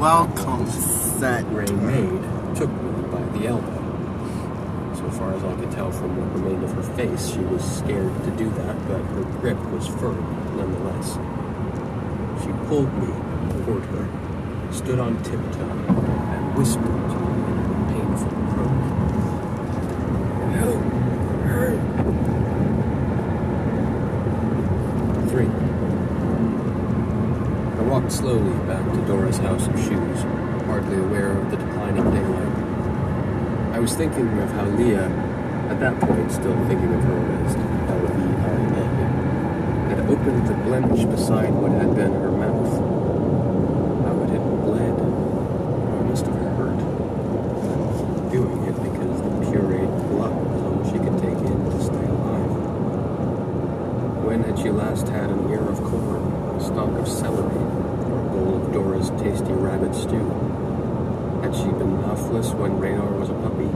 welcome set. Gray maid took me by the elbow. So far as I could tell from what remained of her face, she was scared to do that, but her grip was firm nonetheless. She pulled me toward her, stood on tiptoe, and whispered to me in a painful croak. "Help! Hurry!" 3. I walked slowly back to Dora's house of shoes, hardly aware of the declining daylight. I was thinking of how Leah, at that point still thinking of her as L-E-I-A, had opened the blemish beside what had been her mouth. How it had bled. How it must have hurt. Doing it because the pureed blood was all she could take in to stay alive. When had she last had an ear of corn, a stalk of celery, or a bowl of Dora's tasty rabbit stew? Had she been mouthless when Radar was a puppy,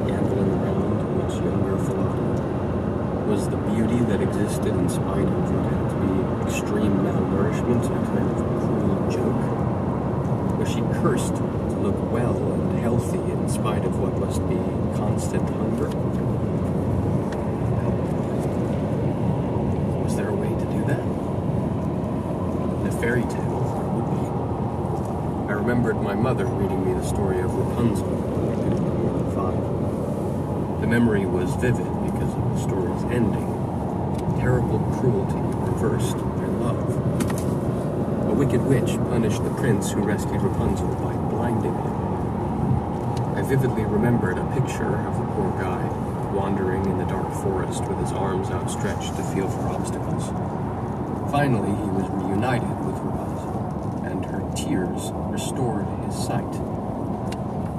gambling around a much younger Falada? Was the beauty that existed in spite of what had to be extreme malnourishment a kind of cruel joke? Was she cursed to look well and healthy in spite of what must be constant hunger? Was there a way to do that? In a fairy tale, there would be. I remembered my mother reading me the story of Rapunzel when I could have been more than 5. The memory was vivid because of the story's ending. Terrible cruelty reversed by love. A wicked witch punished the prince who rescued Rapunzel by blinding him. I vividly remembered a picture of the poor guy wandering in the dark forest with his arms outstretched to feel for obstacles. Finally, he was reunited with Rapunzel, and her tears restored his sight.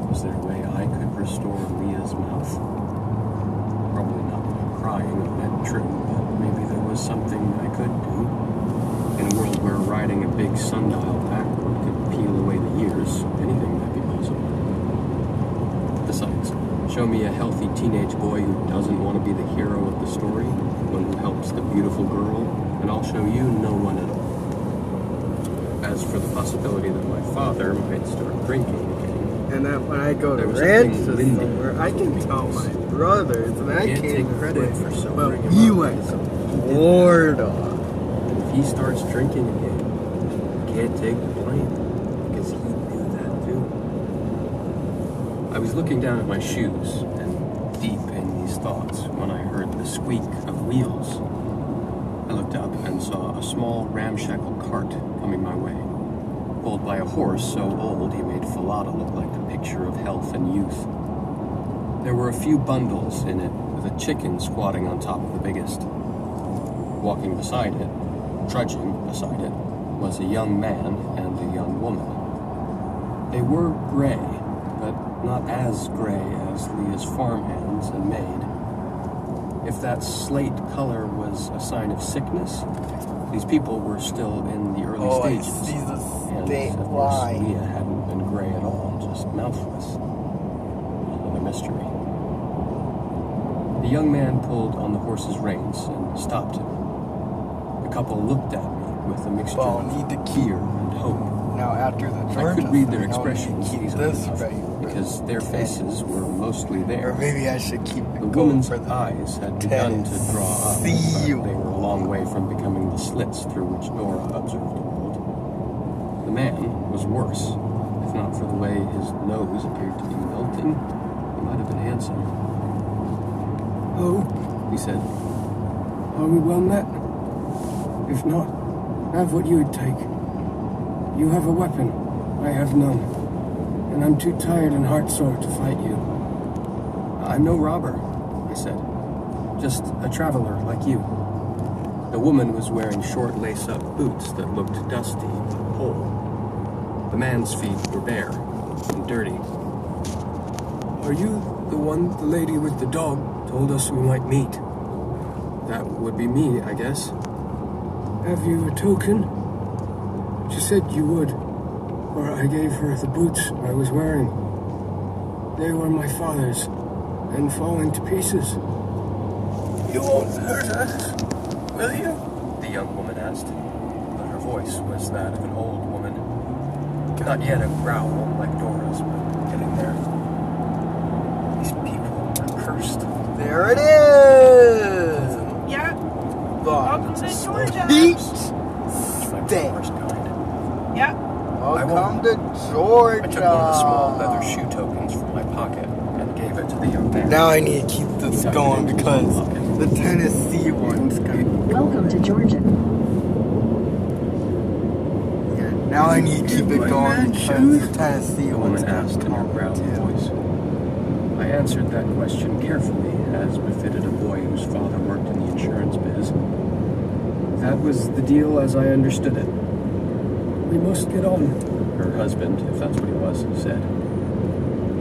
Was there a way I could restore Leah's mouth? Probably not by crying, if that true, but maybe there was something I could do. In a world where riding a big sundial backward could peel away the years, anything might be possible. Besides, show me a healthy teenage boy who doesn't want to be the hero of the story, one who helps the beautiful girl, and I'll show you no one at all. As for the possibility that my father might start drinking again, And then when I go to there was Ranches something somewhere, I can tell my brothers, and I Can't can't take credit for explain. sobering But him he up. went bored on. And if he starts drinking again, you can't take the blame, because he knew that too. I was looking down at my shoes, and deep in these thoughts, when I heard the squeak of wheels. I looked up and saw a small ramshackle cart coming my way, pulled by a horse so old he made Falada look like a picture of health and youth. There were a few bundles in it, with a chicken squatting on top of the biggest. Walking beside it, trudging beside it, was a young man and a young woman. They were gray, but not as gray as Leah's farmhands and maid. If that slate color was a sign of sickness, these people were still in the early stages. And of course, Leah hadn't been gray at all, just mouthless. Another mystery. The young man pulled on the horse's reins and stopped him. The couple looked at me with a mixture of fear and hope. Now after the I could read their expressions keep easily this enough, right. because their faces were mostly there. Or maybe I should keep The it going woman's for the eyes had begun to draw up, but seal. they were a long way from becoming the slits through which Nora observed the world. The man was worse. If not for the way his nose appeared to be melting, he might have been handsome. "Oh," He said, are we well met? If not, have what you would take. You have a weapon, I have none, and I'm too tired and heartsore to fight you. "I'm no robber," I said. "Just a traveler like you." The woman was wearing short lace-up boots that looked dusty but whole. The man's feet were bare and dirty. Are you the one the lady with the dog told us we might meet? That would be me, I guess. Have you a token? She said you would, or I gave her the boots I was wearing. They were my father's, and falling to pieces. You won't hurt us, will you? The young woman asked, but her voice was that of an old woman. Not yet a growl like Dora's, but getting there. These people are cursed. There it is! Yeah. Welcome to Georgia. Beach Like the State. worst kind. Yeah. Welcome to Georgia. I took one of the small leather shoe tokens from my pocket and gave it to the young man. Now I need to keep this going because the Tennessee one's gonna. Welcome to Georgia. Yeah, now I need to keep it going because the Tennessee The one's woman asked in her growling voice. I answered that question carefully, as befitted a boy whose father worked in the insurance biz. That was the deal as I understood it. We must get on. Her husband, if that's what he was, said.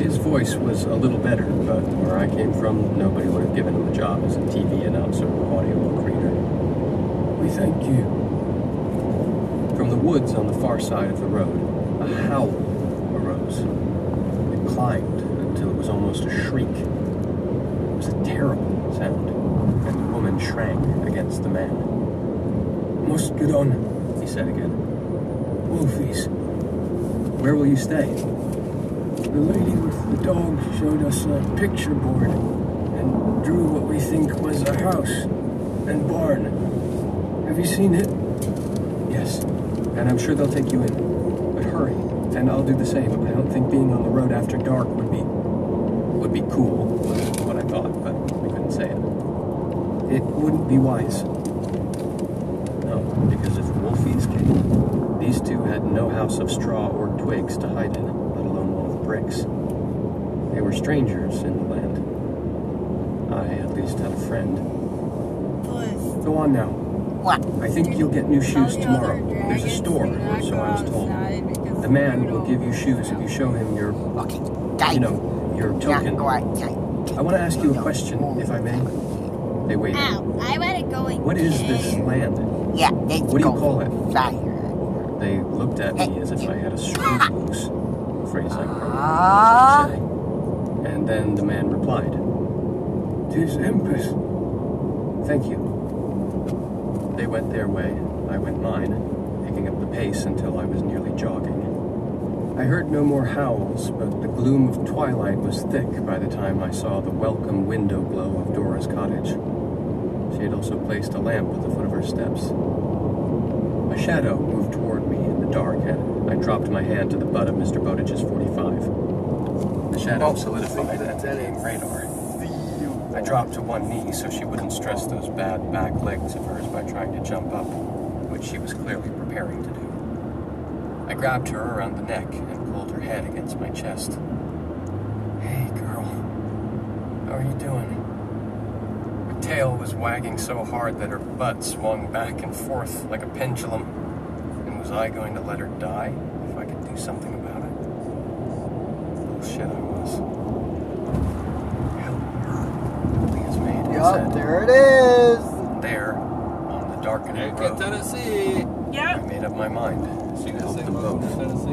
His voice was a little better, but where I came from, nobody would have given him a job as a TV announcer or audiobook reader. We thank you. From the woods on the far side of the road, a howl arose. It climbed until it was almost a shriek. It was a terrible sound, and the woman shrank against the man. Must get on. He said again, Wolfies. "Where will you stay?" The lady with the dog showed us a picture board and drew what we think was a house and barn. Have you seen it? Yes, and I'm sure they'll take you in. But hurry, and I'll do the same. I don't think being on the road after dark would be cool, was what I thought, but I couldn't say it. It wouldn't be wise. No, because if wolfies came, these two had no house of straw or twigs to hide in, let alone one of bricks. They were strangers in the land. I at least had a friend. Go on now. What? I think you'll get new shoes tomorrow. There's a store, or so I was told. The man will give you shoes if you show him your, Okay, your token. go outside. I want to ask you a question, if I may. They waited. Ow, I want to go again. What is this land? Yeah, let's What do you go. call it? Fire. They looked at me as if I had a screw loose. A phrase I Ah. probably shouldn't say. And then the man replied, "'Tis Empress." "Thank you." They went their way, I went mine, picking up the pace until I was nearly jogging. I heard no more howls, but the gloom of twilight was thick by the time I saw the welcome window glow of Dora's cottage. She had also placed a lamp at the foot of her steps. A shadow moved toward me in the dark, and I dropped my hand to the butt of Mr. Bowditch's .45. The shadow solidified and became radar. I dropped to one knee so she wouldn't stress those bad back legs of hers by trying to jump up, which she was clearly preparing to do. I grabbed her around the neck and pulled her head against my chest. "Hey, girl. How are you doing?" Her tail was wagging so hard that her butt swung back and forth like a pendulum. And was I going to let her die if I could do something about it? Bullshit I was. Leah's made, it Yup, said. there it is. There, on the darkening road, Tennessee. Yeah. I made up my mind. She helped them both. Tennessee.